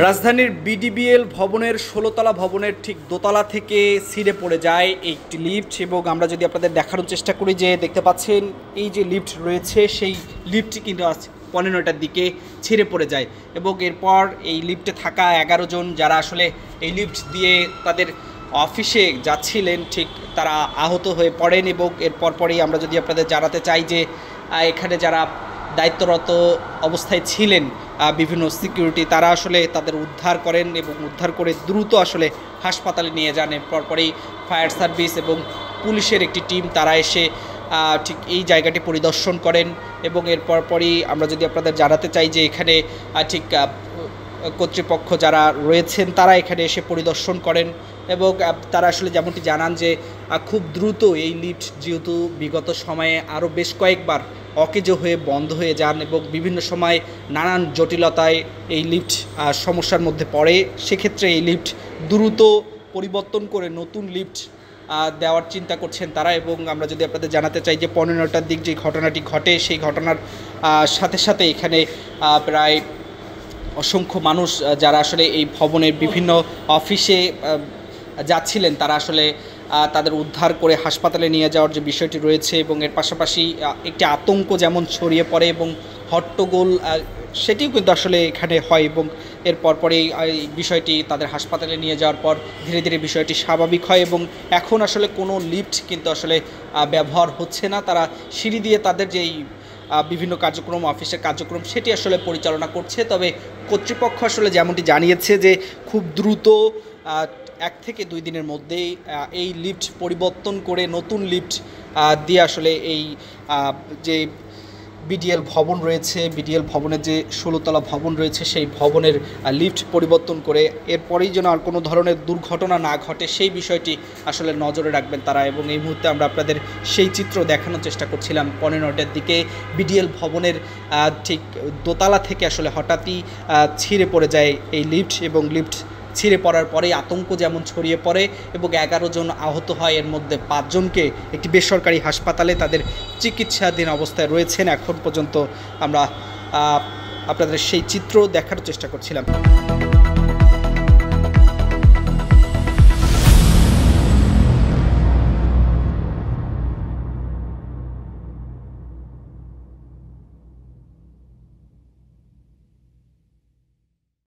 রাজধানীর বিডিবিএল ভবনের ১৬তলা ভবনের ঠিক দোতলা থেকে ছিঁড়ে পড়ে যায় একটি লিফট এবং আমরা যদি আপনাদের দেখানোর চেষ্টা করি যে দেখতে পাচ্ছেন এই যে লিফট রয়েছে সেই লিফটটি কিন্তু আজ ৯:১৫টার দিকে ছিঁড়ে পড়ে যায় এবং এরপর এই লিফটে থাকা ১১ জন যারা আসলে এই লিফট দিয়ে তাদের অফিসে যাচ্ছিলেন ঠিক তারা আহত হয়ে পড়েন এবং এরপর পরেই আমরা যদি আপনাদের জানাতে চাই যে এখানে যারা দায়িত্বরত অবস্থায় ছিলেন বিভিন্ন সিকিউরিটি তারা আসলে তাদের উদ্ধার করেন এবং উদ্ধার করে দ্রুত আসলে হাসপাতালে নিয়ে যান। পরপরই ফায়ার সার্ভিস এবং পুলিশের একটি টিম তারা এসে ঠিক এই জায়গাটি পরিদর্শন করেন এবং এরপর পরই আমরা যদি আপনাদের জানাতে চাই যে এখানে ঠিক কর্তৃপক্ষ যারা রয়েছেন তারা এখানে এসে পরিদর্শন করেন এবং তারা আসলে যেমনটি জানান যে খুব দ্রুত এই লিফট যেহেতু বিগত সময়ে আরও বেশ কয়েকবার অকেজো হয়ে বন্ধ হয়ে যান এবং বিভিন্ন সময় নানান জটিলতায় এই লিফট সমস্যার মধ্যে পড়ে, সেক্ষেত্রে এই লিফট দ্রুত পরিবর্তন করে নতুন লিফট দেওয়ার চিন্তা করছেন তারা। এবং আমরা যদি আপনাদের জানাতে চাই যে ১৫টার দিক যে ঘটনাটি ঘটে সেই ঘটনার সাথে সাথে এখানে প্রায় অসংখ্য মানুষ যারা আসলে এই ভবনের বিভিন্ন অফিসে যাচ্ছিলেন তারা আসলে তাদের উদ্ধার করে হাসপাতালে নিয়ে যাওয়ার যে বিষয়টি রয়েছে এবং এর পাশাপাশি একটি আতঙ্ক যেমন ছড়িয়ে পড়ে এবং হট্টগোল সেটিও কিন্তু আসলে এখানে হয় এবং এর পরপরই এই বিষয়টি তাদের হাসপাতালে নিয়ে যাওয়ার পর ধীরে ধীরে বিষয়টি স্বাভাবিক হয় এবং এখন আসলে কোনো লিফট কিন্তু আসলে ব্যবহার হচ্ছে না। তারা সিঁড়ি দিয়ে তাদের যেই বিভিন্ন কার্যক্রম অফিসের কার্যক্রম সেটি আসলে পরিচালনা করছে। তবে কর্তৃপক্ষ আসলে যেমনটি জানিয়েছে যে খুব দ্রুত ১ থেকে ২ দিনের মধ্যেই এই লিফট পরিবর্তন করে নতুন লিফট দিয়ে আসলে এই যে বিডিএল ভবন রয়েছে, বিডিএল ভবনের যে ১৬তলা ভবন রয়েছে সেই ভবনের লিফট পরিবর্তন করে এরপরেই যেন আর কোনো ধরনের দুর্ঘটনা না ঘটে সেই বিষয়টি আসলে নজরে রাখবেন তারা। এবং এই মুহূর্তে আমরা আপনাদের সেই চিত্র দেখানোর চেষ্টা করছিলাম ৯:১৫টার দিকে বিডিএল ভবনের ঠিক দোতলা থেকে আসলে হঠাৎই ছিঁড়ে পড়ে যায় এই লিফট এবং লিফট ছিঁড়ে পড়ার পরেই আতঙ্ক যেমন ছড়িয়ে পড়ে এবং ১১ জন আহত হয়, এর মধ্যে ৫ জনকে একটি বেসরকারি হাসপাতালে তাদের চিকিৎসাধীন অবস্থায় রয়েছেন। এখন পর্যন্ত আমরা আপনাদের সেই চিত্র দেখার চেষ্টা করছিলাম।